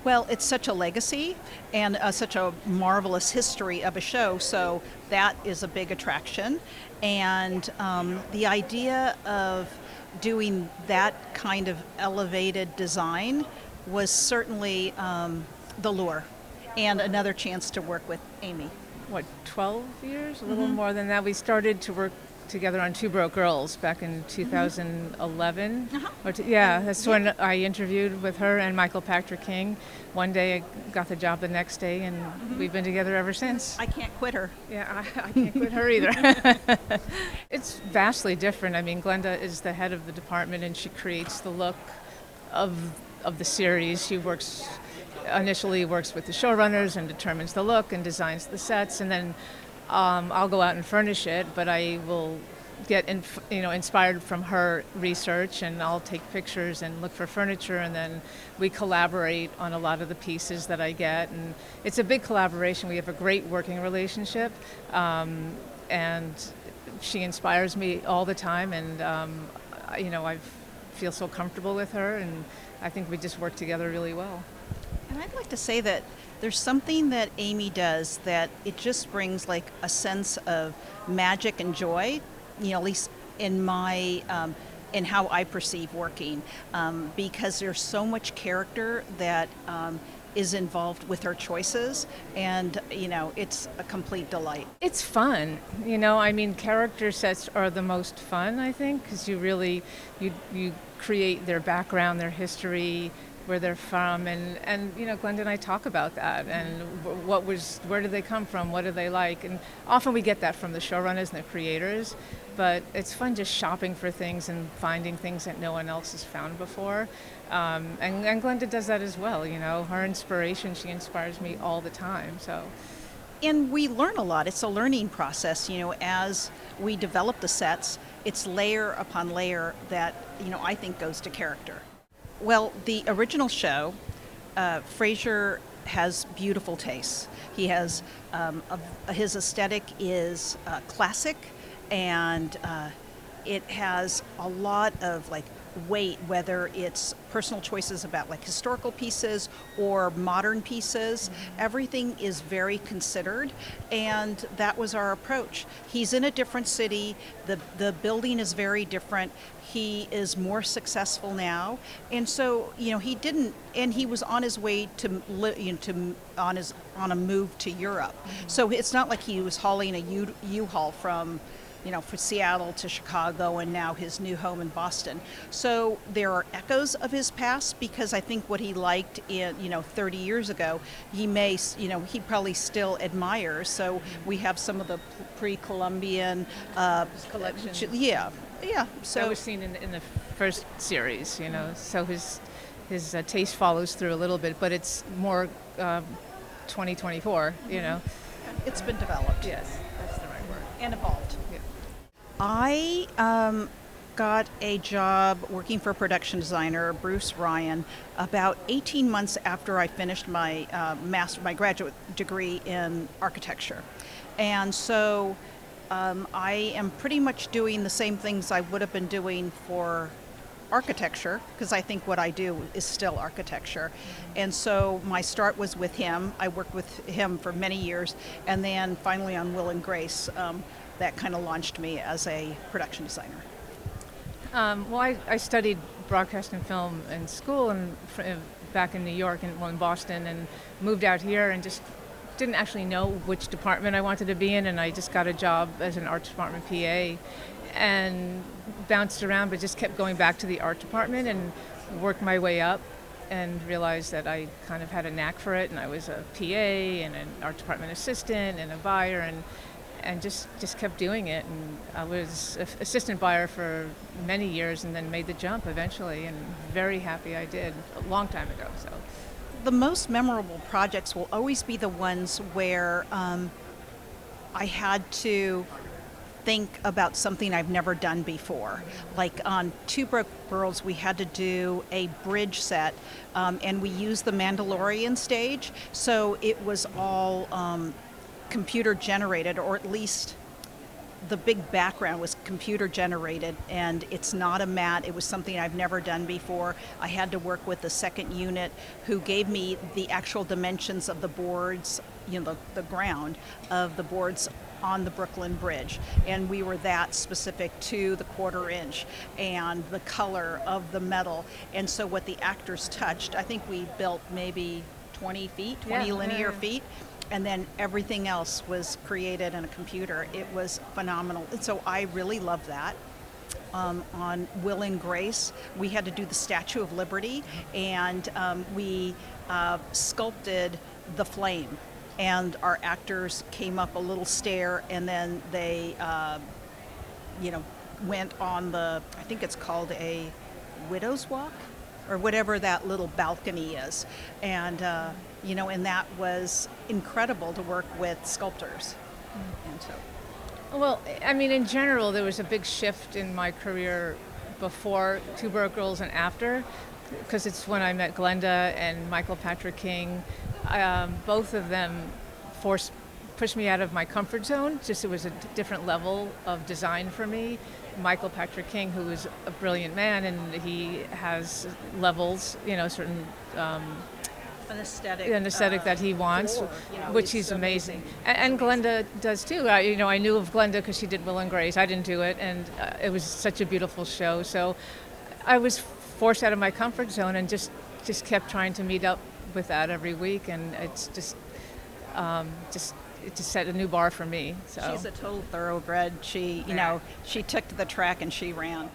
Well, it's such a legacy and such a marvelous history of a show, so that is a big attraction. And the idea of doing that kind of elevated design was certainly the lure, and another chance to work with Amy. What, 12 years? A little more than that. We started to work together on Two Broke Girls back in 2011. Yeah, that's when I interviewed with her and Michael Patrick King. One day I got the job the next day, and we've been together ever since. I can't quit her. Yeah, I can't quit her either. It's vastly different. I mean, Glenda is the head of the department, and she creates the look of the series. She initially works with the showrunners and determines the look and designs the sets, and then I'll go out and furnish it, but I will get inspired from her research, and I'll take pictures and look for furniture, and then we collaborate on a lot of the pieces that I get, and it's a big collaboration. We have a great working relationship, and she inspires me all the time, and I feel so comfortable with her, and I think we just work together really well. And I'd like to say that there's something that Amy does that it just brings like a sense of magic and joy, at least in my in how I perceive working, because there's so much character that is involved with her choices, and it's a complete delight. It's fun, I mean, character sets are the most fun, I think, because you create their background, their history, where they're from, and Glenda and I talk about that, and where did they come from, what do they like, and often we get that from the showrunners and the creators, but it's fun just shopping for things and finding things that no one else has found before, and Glenda does that as well. Her inspiration, she inspires me all the time. So. And we learn a lot. It's a learning process, as we develop the sets. It's layer upon layer that I think goes to character. Well, the original show, Frasier has beautiful tastes. He has his aesthetic is classic, and it has a lot of weight, whether it's personal choices about historical pieces or modern pieces. Everything is very considered, and that was our approach. He's in a different city. The building is very different. He is more successful now, and so he was on his way on a move to Europe. So it's not like he was hauling a U-Haul from for Seattle to Chicago, and now his new home in Boston. So there are echoes of his past, because I think what he liked in 30 years ago, he probably still admires. So we have some of the pre-Columbian collection. Yeah. So that was seen in the first series, So his taste follows through a little bit, but it's more 2024, It's been developed. Yes, that's the right word. And evolved. Yeah. I got a job working for a production designer, Bruce Ryan, about 18 months after I finished my my graduate degree in architecture. And so I am pretty much doing the same things I would have been doing for architecture, because I think what I do is still architecture. And so my start was with him. I worked with him for many years, and then finally on Will and Grace, that kind of launched me as a production designer. I studied broadcast and film in school and back in New York and in Boston, and moved out here and just didn't actually know which department I wanted to be in, and I just got a job as an art department PA and bounced around, but just kept going back to the art department and worked my way up and realized that I kind of had a knack for it, and I was a PA and an art department assistant and a buyer, and just kept doing it. And I was assistant buyer for many years, and then made the jump eventually, and very happy I did a long time ago. So the most memorable projects will always be the ones where I had to think about something I've never done before. Like on Two Broke Girls, we had to do a bridge set, and we used the Mandalorian stage, so it was all computer generated, or at least the big background was computer generated, and it's not a mat. It was something I've never done before. I had to work with the second unit who gave me the actual dimensions of the boards, the ground of the boards on the Brooklyn Bridge, and we were that specific to the 1/4 inch and the color of the metal. And so what the actors touched, I think we built maybe 20 feet, 20 linear feet, and then everything else was created in a computer. It was phenomenal. And so I really love that. On Will and Grace, we had to do the Statue of Liberty, and we sculpted the flame. And our actors came up a little stair, and then they, went on I think it's called a widow's walk, or whatever that little balcony is. And, and that was incredible to work with sculptors. And so. Well, I mean, in general, there was a big shift in my career before Two Broke Girls and after, because it's when I met Glenda and Michael Patrick King. Both of them pushed me out of my comfort zone. Just it was a different level of design for me. Michael Patrick King, who is a brilliant man, and he has levels, certain An aesthetic that he wants, floor, which he's amazing. And Glenda does too. I knew of Glenda because she did Will and Grace. I didn't do it, and it was such a beautiful show. So I was forced out of my comfort zone and just kept trying to meet up with that every week, and it's just set a new bar for me. So she's a total thoroughbred. She, she took to the track and she ran.